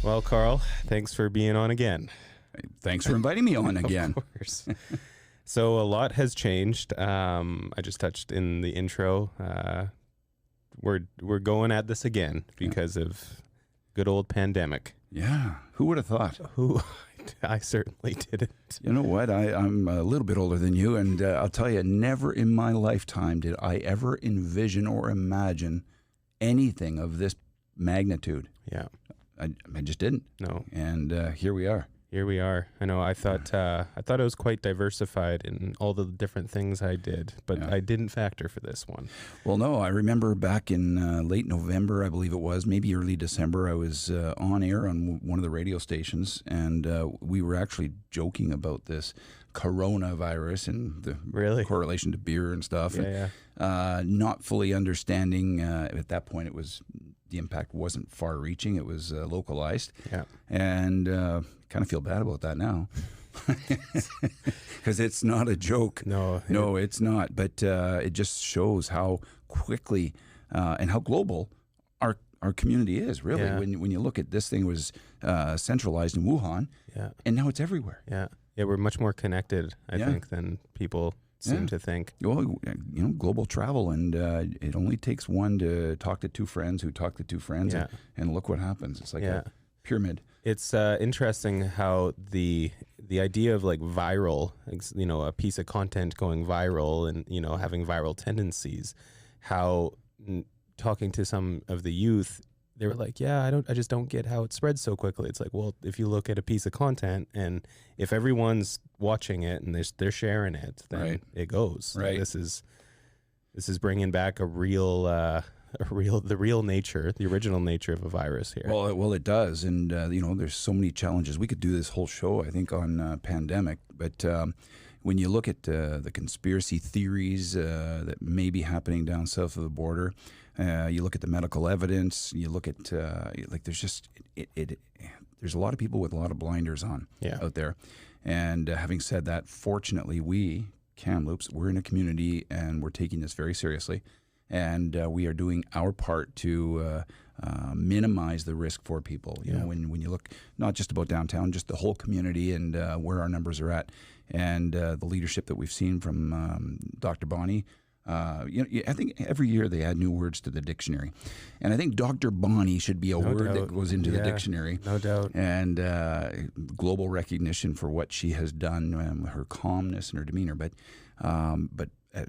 Well, Carl, thanks for being on again. Thanks for inviting me on again. Of course. So a lot has changed. I just touched in the intro. We're going at this again because of good old pandemic. Yeah, who would have thought? I certainly didn't. You know what? I'm a little bit older than you, and I'll tell you, never in my lifetime did I ever envision or imagine anything of this magnitude. Yeah. I just didn't. No. And here we are. Here we are. I know. I thought it was quite diversified in all the different things I did, but I didn't factor for this one. Well, no. I remember back in late November, I believe it was, maybe early December. I was on air on one of the radio stations, and we were actually joking about this coronavirus and the correlation to beer and stuff. Yeah. Not fully understanding at that point the impact wasn't far-reaching. It was localized. Yeah. And kind of feel bad about that now because it's not a joke. No, it's not. But it just shows how quickly and how global our community is, really. Yeah. When you look at this thing, was centralized in Wuhan, and now it's everywhere. Yeah, we're much more connected, I think, than people seem to think. Well, global travel, and it only takes one to talk to two friends who talk to two friends, and look what happens. It's like a pyramid. It's interesting how the idea of like viral, a piece of content going viral and, having viral tendencies, how talking to some of the youth, they were like, I just don't get how it spreads so quickly. It's like, well, if you look at a piece of content and if everyone's watching it and they're sharing it, then it goes. Right. This is bringing back the real nature, the original nature of a virus here. Well, it does, and there's so many challenges. We could do this whole show, I think, on pandemic, but when you look at the conspiracy theories that may be happening down south of the border, you look at the medical evidence, you look at there's a lot of people with a lot of blinders on out there. And having said that, fortunately, we, Kamloops, we're in a community and we're taking this very seriously. And we are doing our part to minimize the risk for people. You know, when you look not just about downtown, just the whole community and where our numbers are at, and the leadership that we've seen from Dr. Bonnie. I think every year they add new words to the dictionary, and I think Dr. Bonnie should be a word that goes into the dictionary. No doubt. And global recognition for what she has done, her calmness and her demeanor, but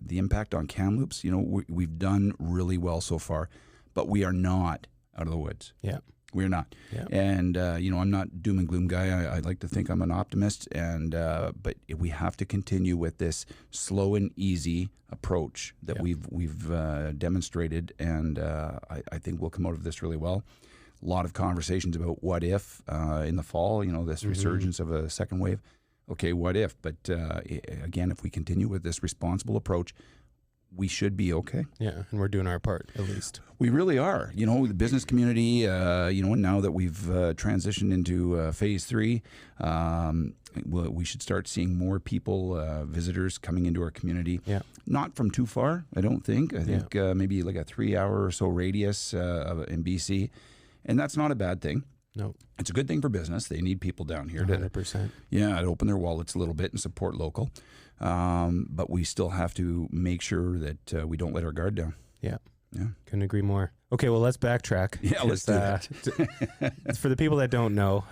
the impact on Kamloops, we've done really well so far, but we are not out of the woods. Yeah. We're not. Yeah. And, I'm not doom and gloom guy. I like to think I'm an optimist, but we have to continue with this slow and easy approach that we've demonstrated, and I think we'll come out of this really well. A lot of conversations about what if in the fall, this resurgence of a second wave. Okay, what if? But again, if we continue with this responsible approach, we should be okay. Yeah, and we're doing our part, at least. We really are. The business community, now that we've transitioned into phase 3, we should start seeing more people, visitors coming into our community. Yeah. Not from too far, I don't think. I think maybe like a 3-hour or so radius in BC. And that's not a bad thing. No. It's a good thing for business. They need people down here 100%. to open their wallets a little bit and support local. But we still have to make sure that we don't let our guard down. Yeah. Couldn't agree more. Okay, well, let's backtrack. Yeah, let's do that. For the people that don't know,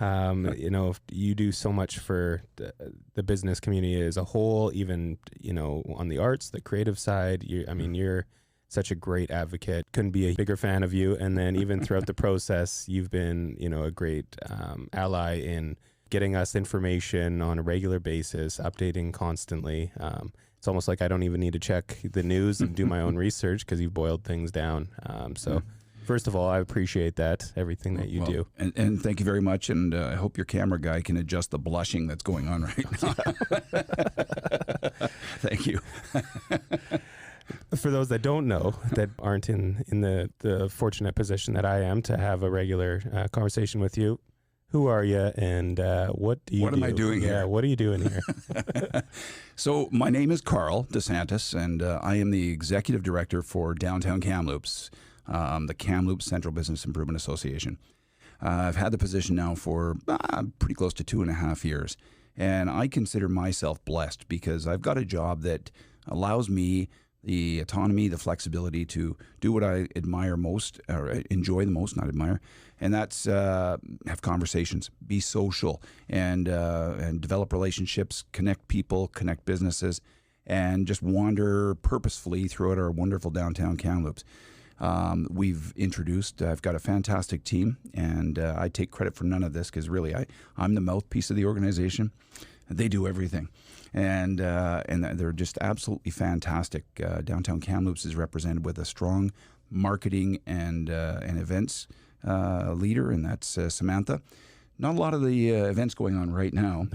you do so much for the business community as a whole, even, on the arts, the creative side. You're such a great advocate. Couldn't be a bigger fan of you. And then even throughout the process, you've been, a great ally in getting us information on a regular basis, updating constantly. It's almost like I don't even need to check the news and do my own research because you've boiled things down. First of all, I appreciate that, everything that you do. And thank you very much. And I hope your camera guy can adjust the blushing that's going on right now. Thank you. For those that don't know, that aren't in the fortunate position that I am to have a regular conversation with you, who are you and what do you do? What am I doing here? Yeah, what are you doing here? So my name is Carl DeSantis, and I am the executive director for Downtown Kamloops, the Kamloops Central Business Improvement Association. I've had the position now for pretty close to 2.5 years. And I consider myself blessed because I've got a job that allows me the autonomy, the flexibility to do what I admire most, or enjoy the most, not admire, and that's have conversations, be social, and develop relationships, connect people, connect businesses, and just wander purposefully throughout our wonderful downtown Kamloops. I've got a fantastic team, and I take credit for none of this because really I'm the mouthpiece of the organization. They do everything. And they're just absolutely fantastic. Downtown Kamloops is represented with a strong marketing and events leader, and that's Samantha. Not a lot of the events going on right now.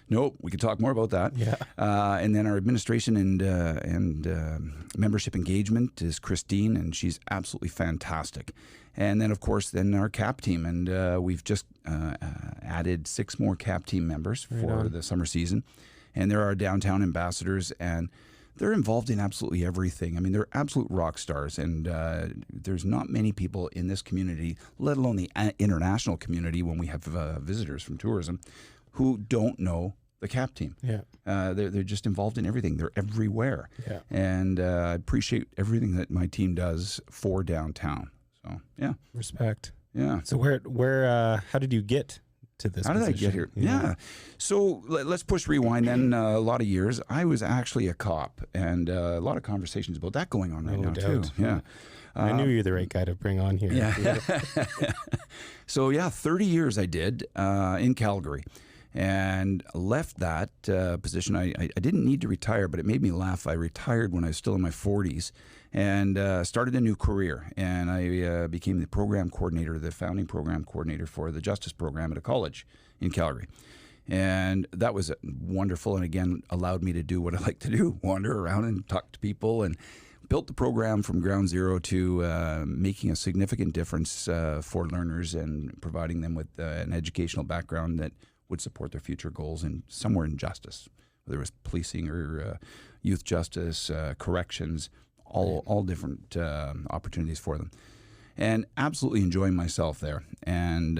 Nope. We could talk more about that. Yeah. And then our administration and membership engagement is Christine, and she's absolutely fantastic. And then, of course, our CAP team. And we've just added 6 more CAP team members for the summer season. And there are downtown ambassadors, and they're involved in absolutely everything. I mean, they're absolute rock stars, and there's not many people in this community, let alone the international community when we have visitors from tourism, who don't know the CAP team. Yeah. They're just involved in everything. They're everywhere. Yeah. And I appreciate everything that my team does for downtown. So, yeah. Respect. Yeah. So where how did you get to this How did I get here? Yeah. So let's push rewind then a lot of years. I was actually a cop, and a lot of conversations about that going on right now too. Yeah. I knew you're the right guy to bring on here. Yeah. So 30 years I did in Calgary, and left that position. I didn't need to retire, but it made me laugh. I retired when I was still in my 40s and started a new career. And I became the program coordinator, the founding program coordinator for the justice program at a college in Calgary. And that was wonderful, and again, allowed me to do what I like to do, wander around and talk to people, and built the program from ground zero to making a significant difference for learners and providing them with an educational background that would support their future goals and somewhere in justice, whether it was policing or youth justice, corrections, all different opportunities for them. And absolutely enjoying myself there. And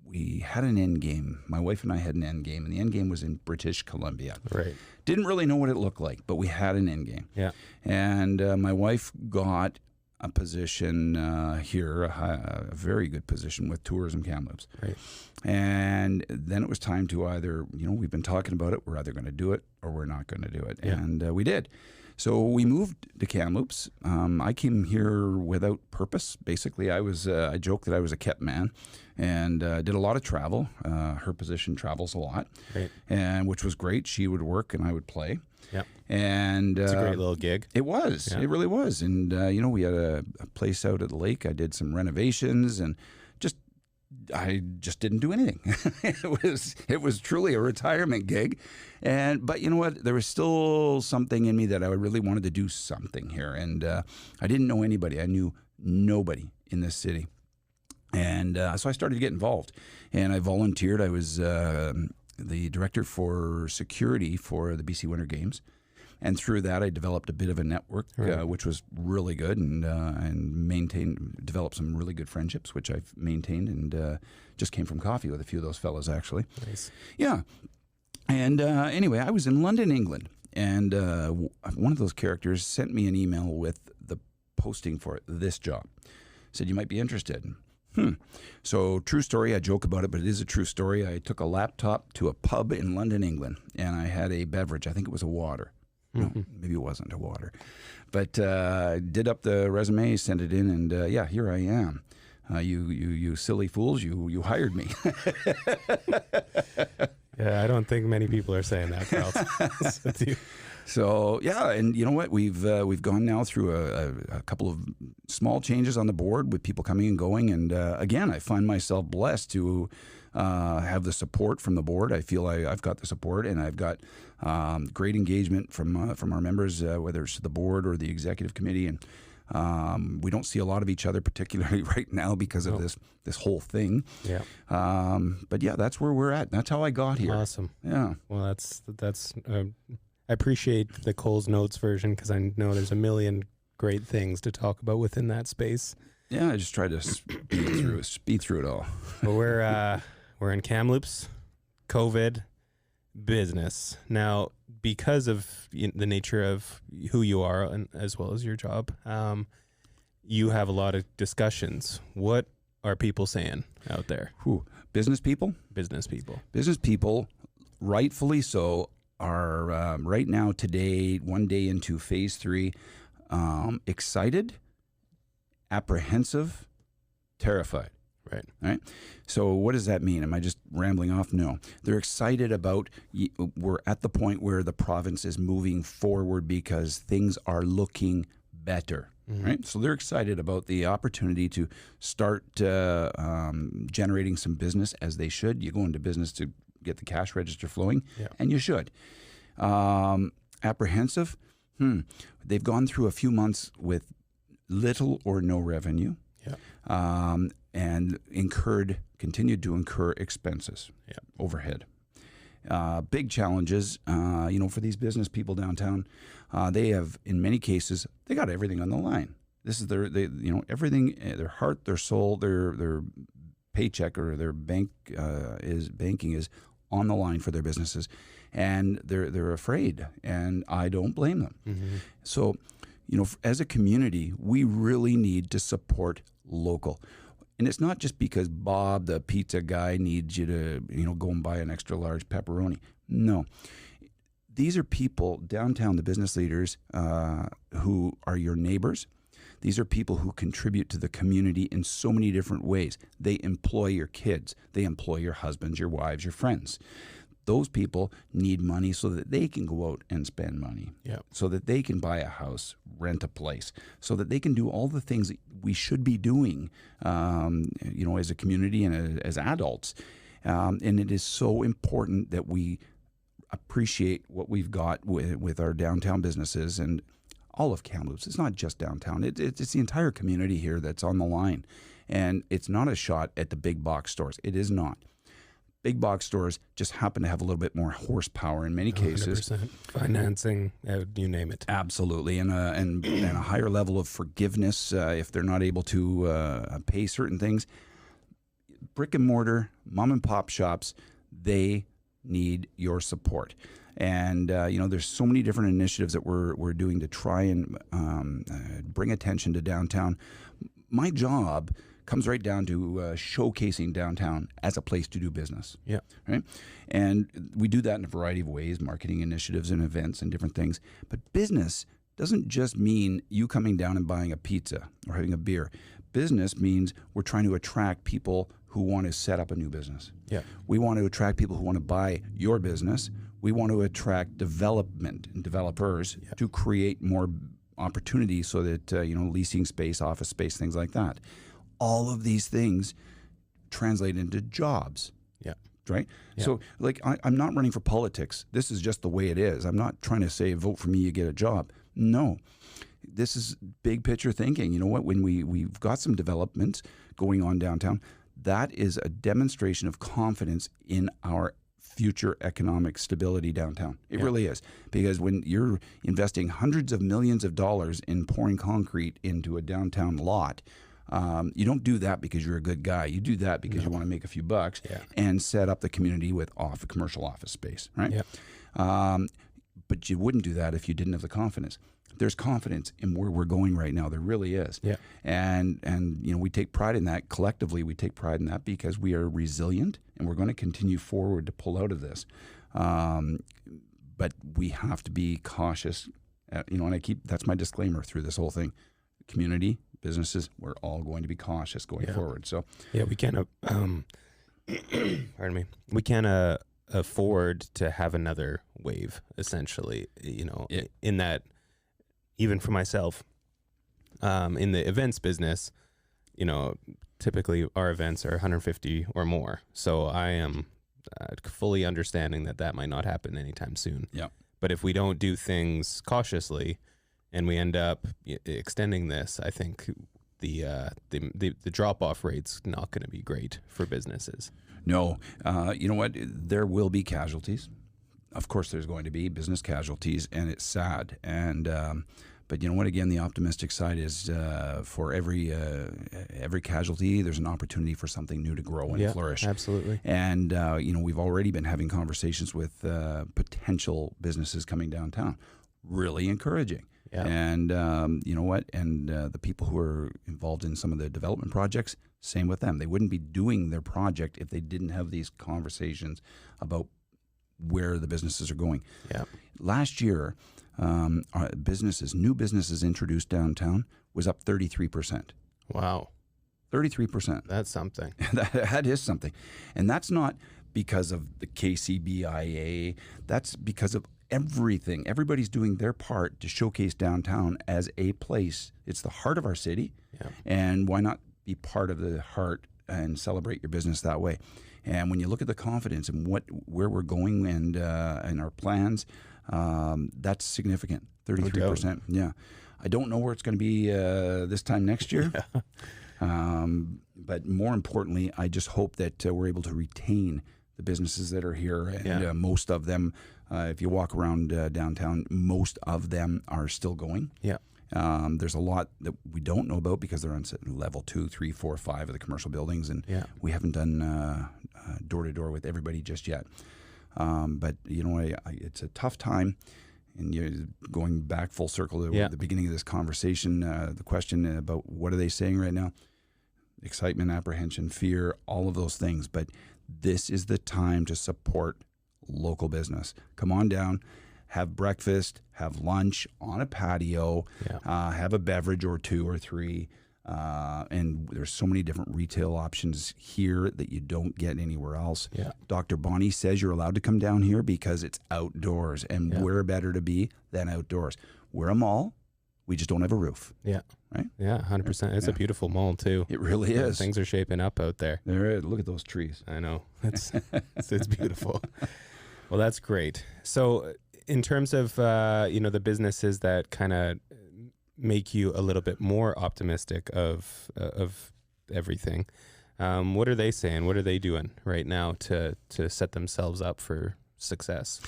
we had an end game. My wife and I had an end game, and the end game was in British Columbia. Right. Didn't really know what it looked like, but we had an end game. Yeah. And my wife got a position here, a very good position with Tourism Kamloops. Right. And then it was time to either, we've been talking about it, we're either going to do it or we're not going to do it. Yeah. And we did. So we moved to Kamloops. I came here without purpose. Basically, I joke that I was a kept man, and did a lot of travel. Her position travels a lot, right. And which was great. She would work and I would play. Yeah. And it's a great little gig. It was. Yeah. It really was. And we had a place out at the lake. I did some renovations, and I just didn't do anything. It was truly a retirement gig. But you know what? There was still something in me that I really wanted to do something here. And I didn't know anybody. I knew nobody in this city. And so I started to get involved. And I volunteered. I was the director for security for the BC Winter Games. And through that, I developed a bit of a network, right. Which was really good, and developed some really good friendships, which I've maintained, and just came from coffee with a few of those fellows, actually. Nice. Yeah. And anyway, I was in London, England, and one of those characters sent me an email with the posting for this job. Said, you might be interested. So true story, I joke about it, but it is a true story. I took a laptop to a pub in London, England, and I had a beverage. I think it was a water. No, maybe it wasn't a water. But did up the resume, sent it in, and here I am. You silly fools, you hired me. Yeah, I don't think many people are saying that, Carl. So yeah, and you know what? We've gone now through a couple of small changes on the board with people coming and going, and again, I find myself blessed to have the support from the board. I feel I've got the support, and I've got great engagement from our members, whether it's the board or the executive committee, and we don't see a lot of each other, particularly right now because of this whole thing. Yeah. But yeah, that's where we're at. That's how I got here. Awesome. Yeah. Well, that's. I appreciate the Cole's Notes version because I know there's a million great things to talk about within that space. Yeah, I just tried to speed through it all. But we're in Kamloops, COVID, business. Now, because of the nature of who you are and as well as your job, you have a lot of discussions. What are people saying out there? Business people? Business people. Business people, rightfully so, are right now, today, one day into phase 3, excited, apprehensive, terrified. Right. So what does that mean? Am I just rambling off? No. They're excited about, we're at the point where the province is moving forward because things are looking better. Mm-hmm. Right. So they're excited about the opportunity to start generating some business, as they should. You go into business to get the cash register flowing, and you should. Apprehensive. They've gone through a few months with little or no revenue. And continued to incur expenses, overhead. Big challenges, for these business people downtown. They have, in many cases, they got everything on the line. This is everything, their heart, their soul, their paycheck or their banking is on the line for their businesses, and they're afraid, and I don't blame them. Mm-hmm. So, as a community, we really need to support local. And it's not just because Bob, the pizza guy, needs you to, go and buy an extra large pepperoni. No. These are people downtown, the business leaders who are your neighbors. These are people who contribute to the community in so many different ways. They employ your kids. They employ your husbands, your wives, your friends. Those people need money so that they can go out and spend money, so that they can buy a house, rent a place, so that they can do all the things that we should be doing, as a community and as adults. And it is so important that we appreciate what we've got with our downtown businesses and all of Kamloops. It's not just downtown. It's the entire community here that's on the line. And it's not a shot at the big box stores. It is not. Big box stores just happen to have a little bit more horsepower in many cases. 100%. Financing, you name it. Absolutely. And a higher level of forgiveness if they're not able to pay certain things. Brick and mortar, mom and pop shops, they need your support. And, there's so many different initiatives that we're doing to try and bring attention to downtown. My job comes right down to showcasing downtown as a place to do business. Right. And we do that in a variety of ways, marketing initiatives and events and different things. But business doesn't just mean you coming down and buying a pizza or having a beer. Business means we're trying to attract people who want to set up a new business. We want to attract people who want to buy your business. We want to attract development and developers to create more opportunities so that, leasing space, office space, things like that. All of these things translate into jobs. Right? So, I'm not running for politics. This is just the way it is. I'm not trying to say, vote for me, you get a job. No. This is big picture thinking. You know what? When we've got some developments going on downtown, that is a demonstration of confidence in our future economic stability downtown. It really is. Because when you're investing hundreds of millions of dollars in pouring concrete into a downtown lot, you don't do that because you're a good guy. You do that because you want to make a few bucks and set up the community with commercial office space, right? But you wouldn't do that if you didn't have the confidence. There's confidence in where we're going right now. There really is. And we take pride in that. Collectively, we take pride in that because we are resilient and we're going to continue forward to pull out of this. But we have to be cautious. And that's my disclaimer through this whole thing. Community, businesses, we're all going to be cautious going forward. So we can't pardon me, we can't afford to have another wave, essentially, in that, even for myself, in the events business, typically our events are 150 or more, so I am fully understanding that might not happen anytime soon. But if we don't do things cautiously and we end up extending this, I think the drop-off rate's not going to be great for businesses. No. You know what? There will be casualties. Of course there's going to be business casualties, and it's sad. But you know what? Again, the optimistic side is for every casualty, there's an opportunity for something new to grow and flourish. Absolutely. And we've already been having conversations with potential businesses coming downtown. Really encouraging. Yeah. And you know what? And the people who are involved in some of the development projects, same with them. They wouldn't be doing their project if they didn't have these conversations about where the businesses are going. Yeah. Last year, our new businesses introduced downtown was up 33%. Wow. 33%. That's something. That is something. And that's not because of the KCBIA. That's because of everything. Everybody's doing their part to showcase downtown as a place. It's the heart of our city. Yeah. And why not be part of the heart and celebrate your business that way? And when you look at the confidence and where we're going and our plans, that's significant. 33%. Yeah. I don't know where it's going to be this time next year. But more importantly, I just hope that we're able to retain the businesses that are here. And most of them, if you walk around downtown, most of them are still going. Yeah. There's a lot that we don't know about because they're on level 2, 3, 4, 5 of the commercial buildings. And we haven't done door-to-door with everybody just yet. But, it's a tough time. And you're going back full circle to the beginning of this conversation, the question about what are they saying right now? Excitement, apprehension, fear, all of those things. But this is the time to support local business. Come on down, have breakfast, have lunch on a patio, have a beverage or 2 or 3. And there's so many different retail options here that you don't get anywhere else. Yeah. Dr. Bonnie says you're allowed to come down here because it's outdoors, and where better to be than outdoors? We're a mall. We just don't have a roof. Yeah. Right? Yeah, 100%. It's a beautiful mall, too. It really is. Things are shaping up out there. There is. Look at those trees. I know. It's beautiful. Well, that's great. So in terms of, the businesses that kind of make you a little bit more optimistic of everything, what are they saying? What are they doing right now to set themselves up for success?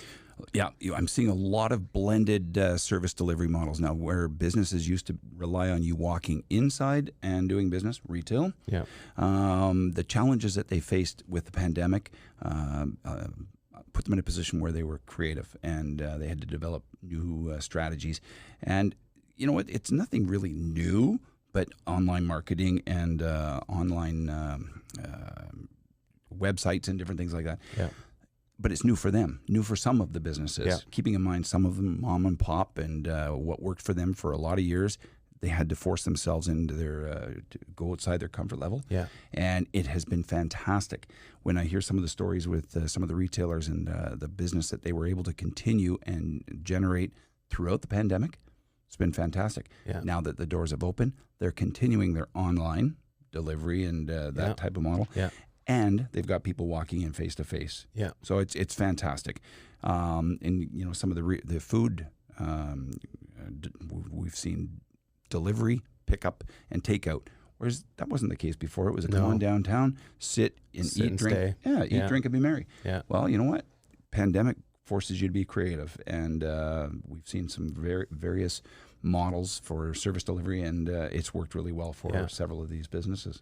Yeah, I'm seeing a lot of blended service delivery models now, where businesses used to rely on you walking inside and doing business, retail. Yeah. The challenges that they faced with the pandemic put them in a position where they were creative, and they had to develop new strategies. And you know what? It's nothing really new, but online marketing and online websites and different things like that. Yeah. But it's new for them, new for some of the businesses. Keeping in mind some of them mom and pop, and what worked for them for a lot of years, they had to force themselves into to go outside their comfort level. Yeah. And it has been fantastic. When I hear some of the stories with some of the retailers and the business that they were able to continue and generate throughout the pandemic, it's been fantastic. Yeah. Now that the doors have opened, they're continuing their online delivery and that type of model. Yeah. And they've got people walking in face to face. Yeah. So it's fantastic. And some of the food we've seen delivery, pickup, and takeout. Whereas that wasn't the case before. It was come on downtown, sit and drink. Stay. Yeah, eat, drink, and be merry. Yeah. Well, you know what? Pandemic forces you to be creative, and we've seen some various models for service delivery, and it's worked really well for several of these businesses.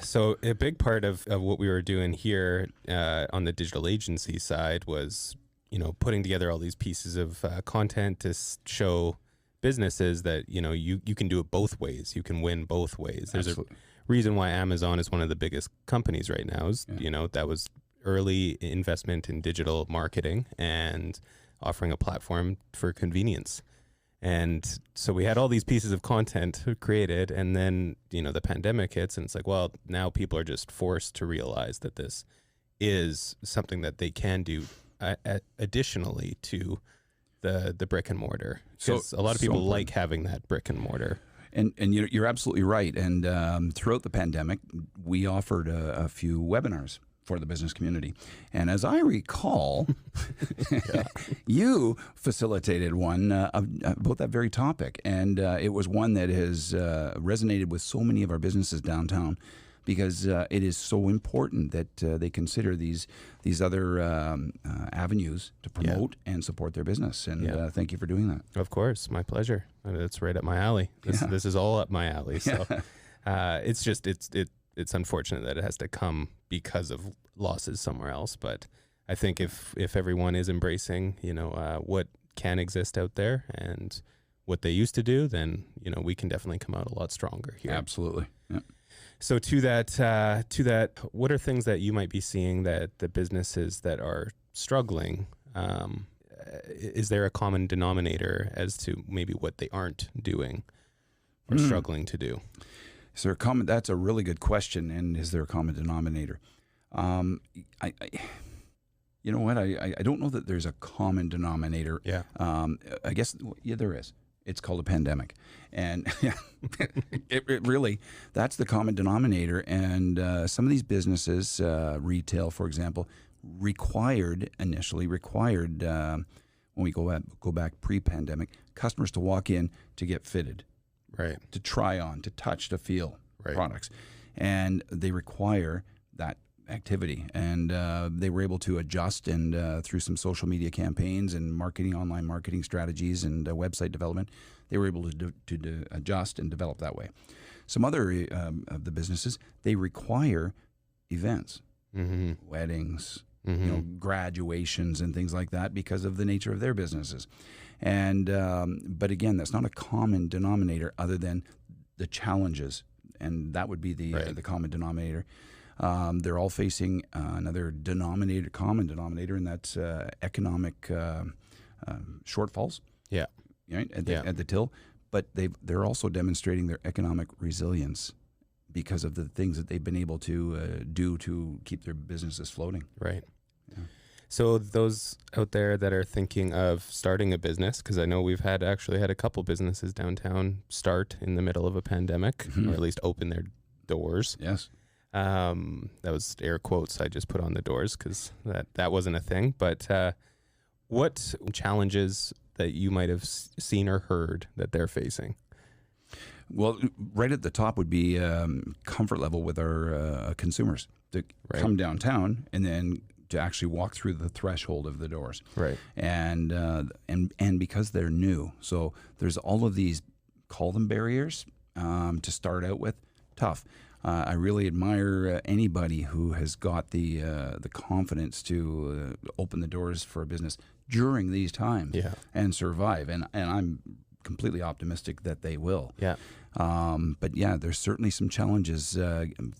So a big part of what we were doing here on the digital agency side was, putting together all these pieces of content to show businesses that, you can do it both ways. You can win both ways. There's Absolutely. A reason why Amazon is one of the biggest companies right now is, that was early investment in digital marketing and offering a platform for convenience. And so we had all these pieces of content created, and then, the pandemic hits, and it's like, well, now people are just forced to realize that this is something that they can do additionally to the brick and mortar. Because a lot of people like having that brick and mortar. And you're absolutely right. And throughout the pandemic, we offered a few webinars for the business community. And as I recall, you facilitated one about that very topic. And it was one that has resonated with so many of our businesses downtown. because it is so important that they consider these other avenues to promote and support their business. And thank you for doing that. Of course, my pleasure. It's right up my alley. This is all up my alley. So it's just it's unfortunate that it has to come because of losses somewhere else. But I think if everyone is embracing, what can exist out there and what they used to do, then we can definitely come out a lot stronger here. Absolutely. Yeah. So to that, what are things that you might be seeing that the businesses that are struggling? Is there a common denominator as to maybe what they aren't doing or struggling to do? Is there a common? That's a really good question. And is there a common denominator? You know what? I don't know that there's a common denominator. Yeah. I guess there is. It's called a pandemic, and it really, that's the common denominator. And some of these businesses, retail, for example, initially required when we go back pre-pandemic, customers to walk in to get fitted, right? To try on, to touch, to feel products, and they require that activity. And they were able to adjust, and through some social media campaigns and online marketing strategies and website development, they were able to adjust and develop that way. Some other of the businesses, they require events, weddings, graduations and things like that because of the nature of their businesses. And but again, that's not a common denominator other than the challenges, and that would be the common denominator. They're all facing another common denominator, and that's economic shortfalls. Yeah, right at the till. But they're also demonstrating their economic resilience because of the things that they've been able to do to keep their businesses floating. Right. Yeah. So those out there that are thinking of starting a business, because I know we've actually had a couple businesses downtown start in the middle of a pandemic, or at least open their doors. Yes. That was air quotes I just put on the doors because that wasn't a thing. But what challenges that you might have seen or heard that they're facing? Well, right at the top would be comfort level with our consumers to come downtown and then to actually walk through the threshold of the doors. Right. And because they're new, so there's all of these, call them barriers, to start out with. Tough. I really admire anybody who has got the confidence to open the doors for a business during these times and survive. And I'm completely optimistic that they will. Yeah. But there's certainly some challenges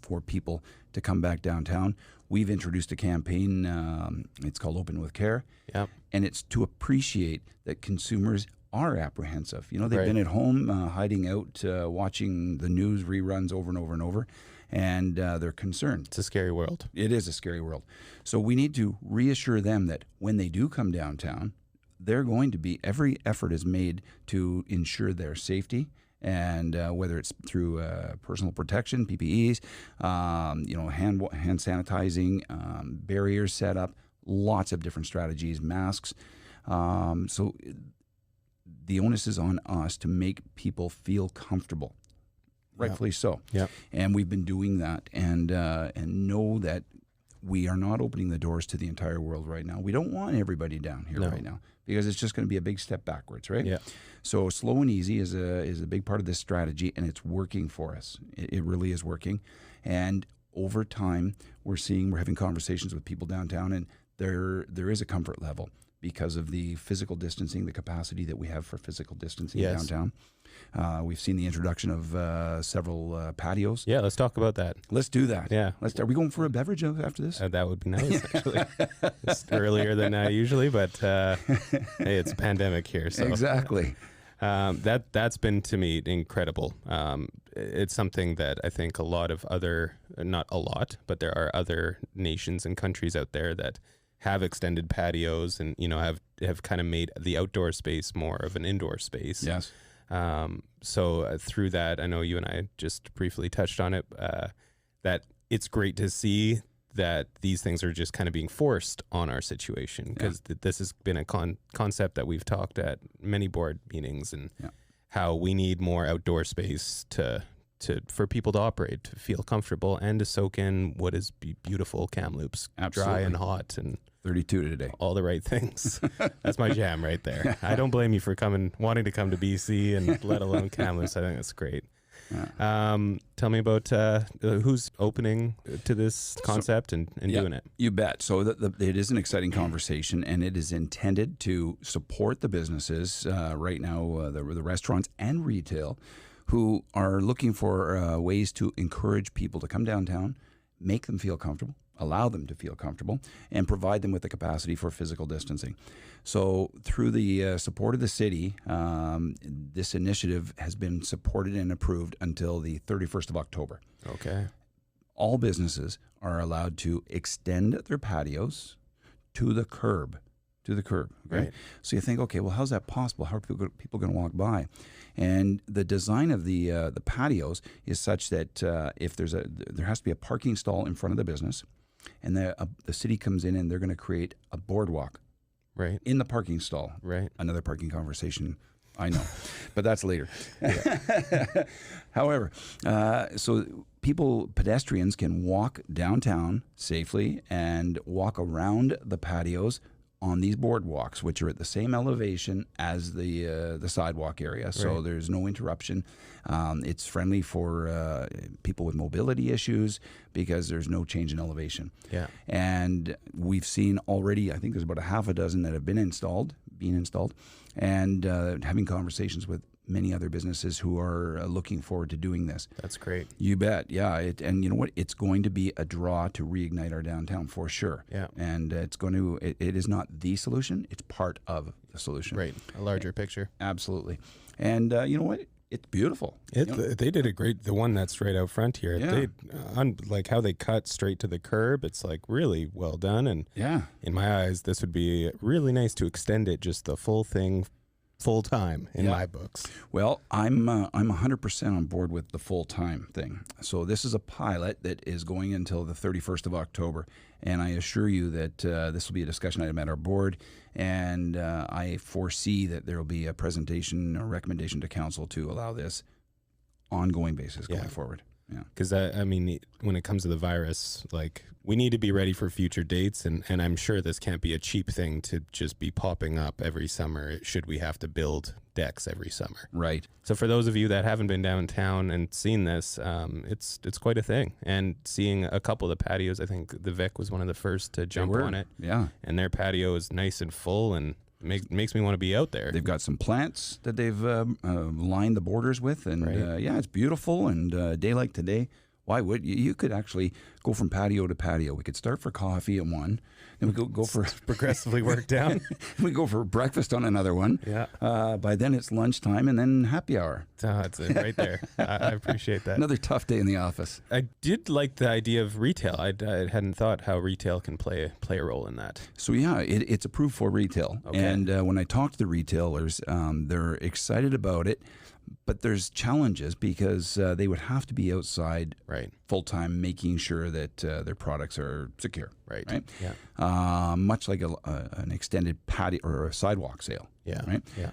for people to come back downtown. We've introduced a campaign. It's called Open with Care. Yeah. And it's to appreciate that consumers are apprehensive. They've been at home hiding out, watching the news reruns over and over and over, and they're concerned. It's a scary world. It is a scary world. So we need to reassure them that when they do come downtown, every effort is made to ensure their safety, and whether it's through personal protection, PPEs, hand sanitizing, barriers set up, lots of different strategies, masks. So the onus is on us to make people feel comfortable, rightfully so. Yeah. And we've been doing that, and know that we are not opening the doors to the entire world right now. We don't want everybody down here right now because it's just going to be a big step backwards, right? Yeah. So slow and easy is a big part of this strategy, and it's working for us. It really is working. And over time, we're having conversations with people downtown, and there is a comfort level because of the physical distancing, the capacity that we have for physical distancing downtown. We've seen the introduction of several patios. Yeah, let's talk about that. Let's do that. Yeah. Are we going for a beverage after this? That would be nice, actually. It's earlier than usually, but hey, it's a pandemic here. So. Exactly. That's been, to me, incredible. It's something that I think not a lot, but there are other nations and countries out there that have extended patios and have kind of made the outdoor space more of an indoor space. Yes. So through that, I know you and I just briefly touched on it, that it's great to see that these things are just kind of being forced on our situation, because this has been a concept that we've talked at many board meetings, and how we need more outdoor space to for people to operate, to feel comfortable, and to soak in what is beautiful Kamloops, dry and hot, and 32 today. All the right things. That's my jam right there. I don't blame you for wanting to come to BC, and let alone Kamloops. I think that's great. Tell me about who's opening to this concept and doing it. You bet. So it is an exciting conversation, and it is intended to support the businesses right now, the restaurants and retail, who are looking for ways to encourage people to come downtown, make them feel comfortable, allow them to feel comfortable, and provide them with the capacity for physical distancing. So through the support of the city, this initiative has been supported and approved until the 31st of October. Okay. All businesses are allowed to extend their patios to the curb. Okay? Right. So you think, okay, well, how's that possible? How are people going to walk by? And the design of the patios is such that if there has to be a parking stall in front of the business, and the city comes in and they're going to create a boardwalk right in the parking stall. Right. Another parking conversation, I know, but that's later. However, so pedestrians can walk downtown safely and walk around the patios on these boardwalks, which are at the same elevation as the sidewalk area. So there's no interruption. It's friendly for people with mobility issues because there's no change in elevation. Yeah. And we've seen already, I think there's about a half a dozen that have been installed, and having conversations with many other businesses who are looking forward to doing this. That's great. You bet. Yeah. And you know what? It's going to be a draw to reignite our downtown for sure. Yeah. And it is not the solution. It's part of the solution. Right. A larger picture. Absolutely. And you know what? It's beautiful. They did a great, the one that's right out front here. Yeah. Like how they cut straight to the curb. It's like really well done. And in my eyes, this would be really nice to extend it just the full thing full time in my books. Well, I'm 100% on board with the full time thing. So this is a pilot that is going until the 31st of October, and I assure you that this will be a discussion item at our board, and I foresee that there will be a presentation or recommendation to council to allow this ongoing basis going forward. Yeah, because I mean, when it comes to the virus, like we need to be ready for future dates, and I'm sure this can't be a cheap thing to just be popping up every summer. Should we have to build decks every summer? Right. So for those of you that haven't been downtown and seen this, it's quite a thing. And seeing a couple of the patios, I think the Vic was one of the first to jump on it. Yeah, and their patio is nice and full and makes me want to be out there. They've got some plants that they've lined the borders with, and it's beautiful. And a day like today, why would you could actually go from patio to patio. We could start for coffee at one, then we go for progressively work down. We go for breakfast on another one. Yeah. By then it's lunchtime and then happy hour. That's it right there. I appreciate that. Another tough day in the office. I did like the idea of retail. I hadn't thought how retail can play a role in that. So yeah, it's approved for retail. Okay. And when I talk to the retailers, they're excited about it. But there's challenges because they would have to be outside full time, making sure that their products are secure. Right. Yeah. Much like an extended patio or a sidewalk sale. Yeah. Right. Yeah.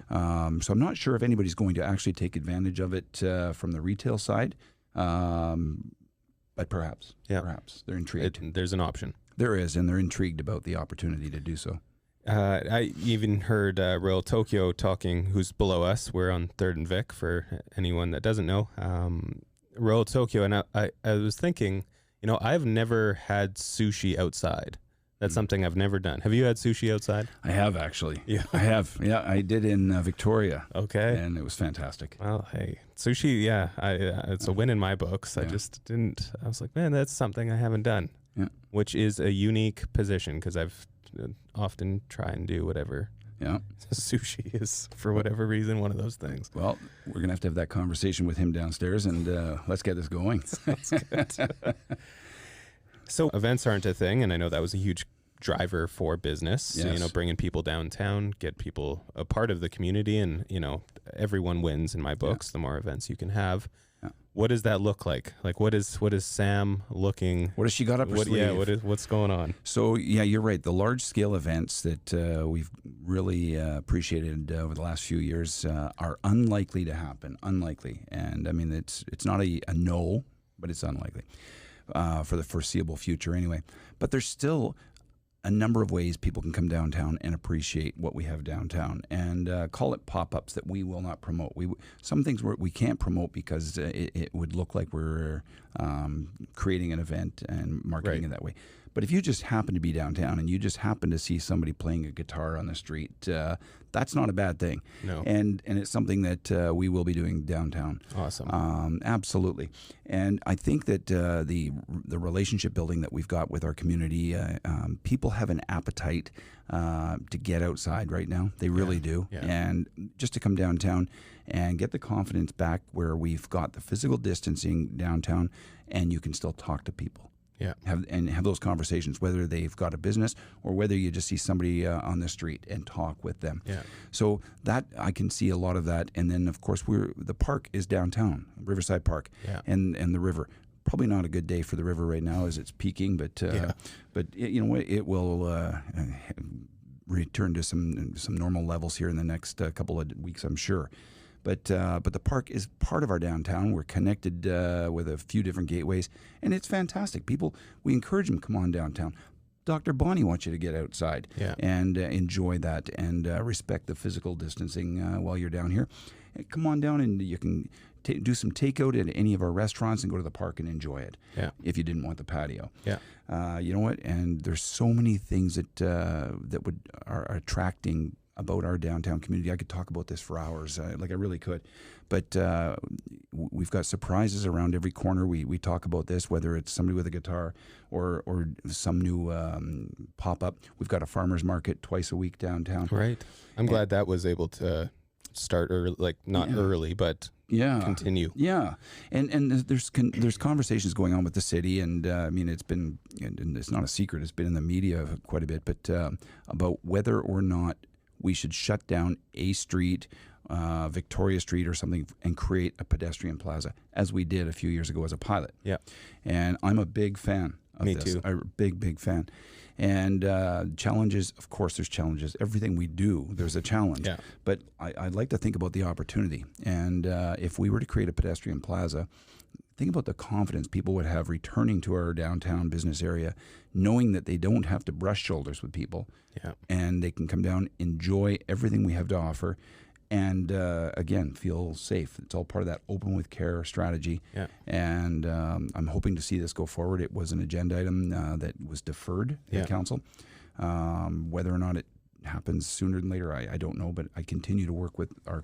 So I'm not sure if anybody's going to actually take advantage of it from the retail side. But perhaps. Yeah. Perhaps they're intrigued. There's an option. There is, and they're intrigued about the opportunity to do so. I even heard Royal Tokyo talking, who's below us. We're on 3rd and Vic, for anyone that doesn't know. Royal Tokyo, and I was thinking, I've never had sushi outside. That's something I've never done. Have you had sushi outside? I have, actually. Yeah. I have. Yeah, I did in Victoria. Okay. And it was fantastic. Well, hey, sushi, it's a win in my books. I just didn't. I was like, man, that's something I haven't done. Yeah. Which is a unique position because I've often try and do whatever. Yeah. Sushi is, for whatever reason, one of those things. Well, we're going to have that conversation with him downstairs, and let's get this going. Sounds good. So events aren't a thing, and I know that was a huge driver for business. Yes. Bringing people downtown, get people a part of the community, and everyone wins in my books. The more events you can have. What does that look like? Like, what is Sam looking? What has she got up her sleeve? Yeah, what's going on? So, yeah, you're right. The large-scale events that we've really appreciated over the last few years are unlikely to happen. Unlikely. And, I mean, it's not a no, but it's unlikely for the foreseeable future anyway. But there's still a number of ways people can come downtown and appreciate what we have downtown, and call it pop-ups that we will not promote. Some things we can't promote because it would look like we're creating an event and marketing it that way. But if you just happen to be downtown and you just happen to see somebody playing a guitar on the street, that's not a bad thing. No. And it's something that we will be doing downtown. Awesome. Absolutely. And I think that the relationship building that we've got with our community, people have an appetite to get outside right now. They really do. Yeah. And just to come downtown and get the confidence back where we've got the physical distancing downtown and you can still talk to people. Yeah. Have those conversations, whether they've got a business or whether you just see somebody on the street and talk with them. Yeah. So that I can see a lot of that. And then of course the park is downtown, Riverside Park, and the river. Probably not a good day for the river right now as it's peaking, but you know what, it will return to some normal levels here in the next couple of weeks, I'm sure. But the park is part of our downtown. We're connected with a few different gateways, and it's fantastic. We encourage them, come on downtown. Dr. Bonnie wants you to get outside and enjoy that and respect the physical distancing while you're down here. Come on down and you can do some takeout at any of our restaurants and go to the park and enjoy it if you didn't want the patio. Yeah. You know what? And there's so many things that are attracting about our downtown community. I could talk about this for hours, I really could. But we've got surprises around every corner. We talk about this, whether it's somebody with a guitar or some new pop-up. We've got a farmer's market twice a week downtown. Right. I'm glad that was able to start early, early, but continue. Yeah. And there's conversations going on with the city, and I mean, it's been, and it's not a secret, it's been in the media quite a bit, but about whether or not we should shut down a street, Victoria Street or something, and create a pedestrian plaza, as we did a few years ago as a pilot. Yeah. And I'm a big fan of this. Me too. I'm a big fan. And challenges, of course, there's challenges. Everything we do, there's a challenge. Yeah. But I'd like to think about the opportunity. And if we were to create a pedestrian plaza, think about the confidence people would have returning to our downtown business area, knowing that they don't have to brush shoulders with people, and they can come down, enjoy everything we have to offer, and again, feel safe. It's all part of that open with care strategy. Yeah. And I'm hoping to see this go forward. It was an agenda item that was deferred at council. Whether or not it happens sooner than later, I don't know, but I continue to work with our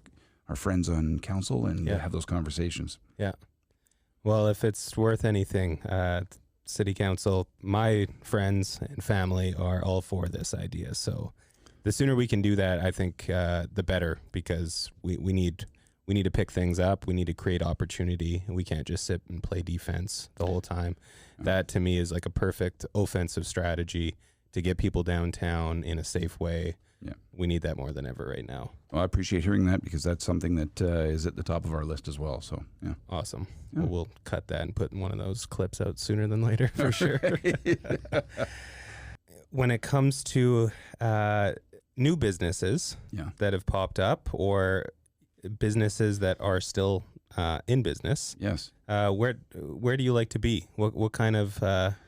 friends on council and have those conversations. Yeah. Well, if it's worth anything, City Council, my friends and family are all for this idea. So the sooner we can do that, I think the better, because we need to pick things up. We need to create opportunity. We can't just sit and play defense the whole time. That to me is like a perfect offensive strategy to get people downtown in a safe way. Yeah. We need that more than ever right now. Well, I appreciate hearing that, because that's something that is at the top of our list as well. So, yeah. Awesome. Yeah. Well, we'll cut that and put one of those clips out sooner than later for sure. When it comes to new businesses that have popped up, or businesses that are still in business, yes, where do you like to be? What kind of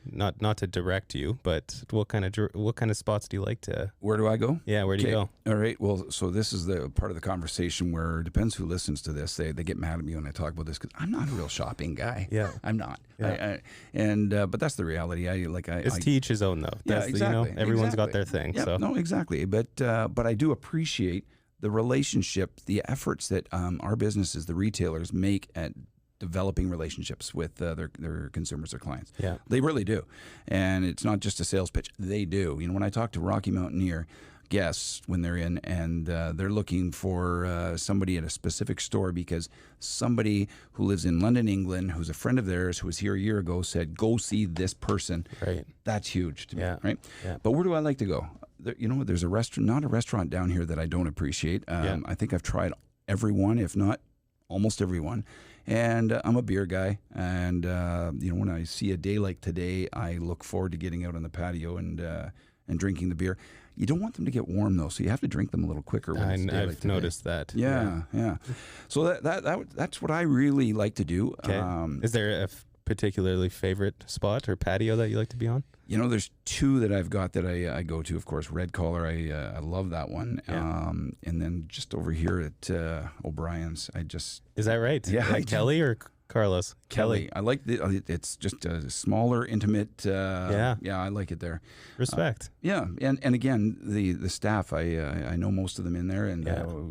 not to direct you, but what kind of spots do you like to? Where do I go? Yeah, where do you go? All right. Well, so this is the part of the conversation where it depends who listens to this. They get mad at me when I talk about this, because I'm not a real shopping guy. Yeah, I'm not. Yeah. But that's the reality. It's to each his own, though. That's exactly. Everyone's got their thing. Yeah, so no, exactly. But I do appreciate the relationship, the efforts that our businesses, the retailers, make at developing relationships with their consumers, their clients. Yeah, they really do. And it's not just a sales pitch. They do. You know, when I talk to Rocky Mountaineer guests when they're in, and they're looking for somebody at a specific store because somebody who lives in London, England, who's a friend of theirs who was here a year ago, said, go see this person. Right. That's huge to me, right? Yeah. But where do I like to go? You know, there's not a restaurant down here that I don't appreciate. I think I've tried every one, if not almost every one. And I'm a beer guy. And, when I see a day like today, I look forward to getting out on the patio and drinking the beer. You don't want them to get warm, though, so you have to drink them a little quicker. I've noticed that. Yeah. So that's what I really like to do. Okay. Is there a particularly favorite spot or patio that you like to be on? There's two that I've got that I go to. Of course, Red Collar. I love that one. Yeah. And then just over here at O'Brien's, Is that right? Yeah. Like Kelly or Carlos? Kelly. I like it's just a smaller, intimate. Yeah, I like it there. Respect. Yeah, and again, the staff. I know most of them in there, and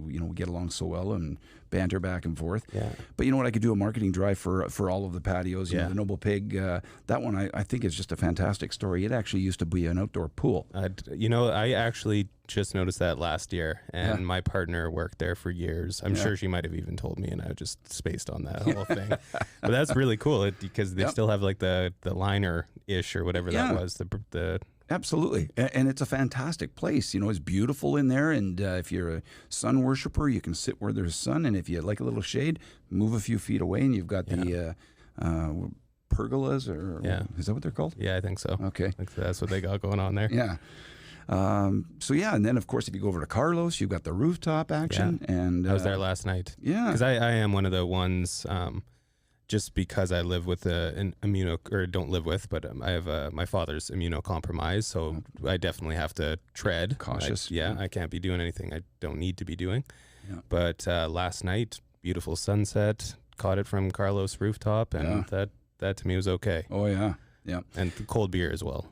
we get along so well and banter back and forth. Yeah. But you know what? I could do a marketing drive for all of the patios. The Noble Pig. That one I think is just a fantastic story. It actually used to be an outdoor pool. I actually just noticed that last year, and my partner worked there for years. I'm sure she might have even told me, and I just spaced on that whole thing. But that's really cool because they still have like the liner-ish or whatever that was. The Absolutely. And it's a fantastic place. It's beautiful in there. And if you're a sun worshiper, you can sit where there's sun. And if you like a little shade, move a few feet away and you've got the pergolas, or is that what they're called? Yeah, I think so. Okay. I think that's what they got going on there. Yeah. And then of course, if you go over to Carlos, you've got the rooftop action. Yeah. And I was there last night. Yeah. Because I am one of the ones, just because I live with an don't live with, but I have my father's immunocompromised, so I definitely have to tread cautious. I can't be doing anything I don't need to be doing. Yeah. But last night, beautiful sunset, caught it from Carlos' rooftop, and that to me was okay. Oh yeah. Yeah, and cold beer as well.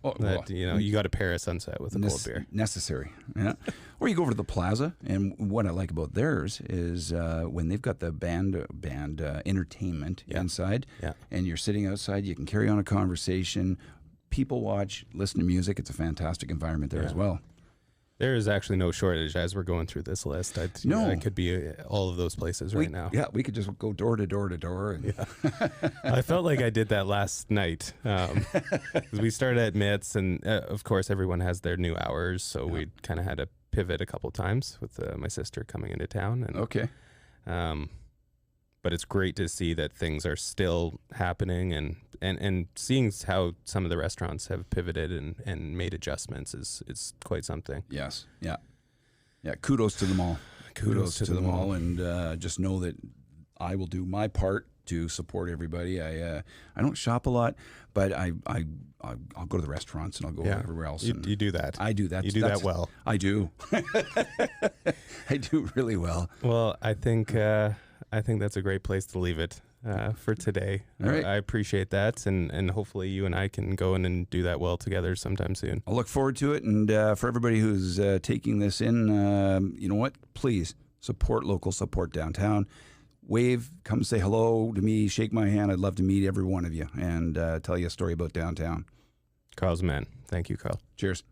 You got to pair a sunset with a cold beer. Necessary. Yeah. Or you go over to the plaza, and what I like about theirs is when they've got the band entertainment inside, and you're sitting outside, you can carry on a conversation, people watch, listen to music. It's a fantastic environment there as well. There is actually no shortage as we're going through this list. I could be all of those places right now. Yeah, we could just go door to door to door. And I felt like I did that last night. We started at Mitts, and of course everyone has their new hours, so we kind of had to pivot a couple times with my sister coming into town. And, okay. But it's great to see that things are still happening, and seeing how some of the restaurants have pivoted and made adjustments is quite something. Yes. Yeah. Yeah. Kudos to them all. Kudos to them all. And just know that I will do my part to support everybody. I don't shop a lot, but I'll go to the restaurants and I'll go everywhere else. You do that. I do that. You do that well. I do. I do really well. Well, I think that's a great place to leave it for today. All right. I appreciate that, and hopefully you and I can go in and do that well together sometime soon. I'll look forward to it, and for everybody who's taking this in, you know what? Please support local, support downtown. Wave, come say hello to me, shake my hand. I'd love to meet every one of you and tell you a story about downtown. Carl's man. Thank you, Carl. Cheers.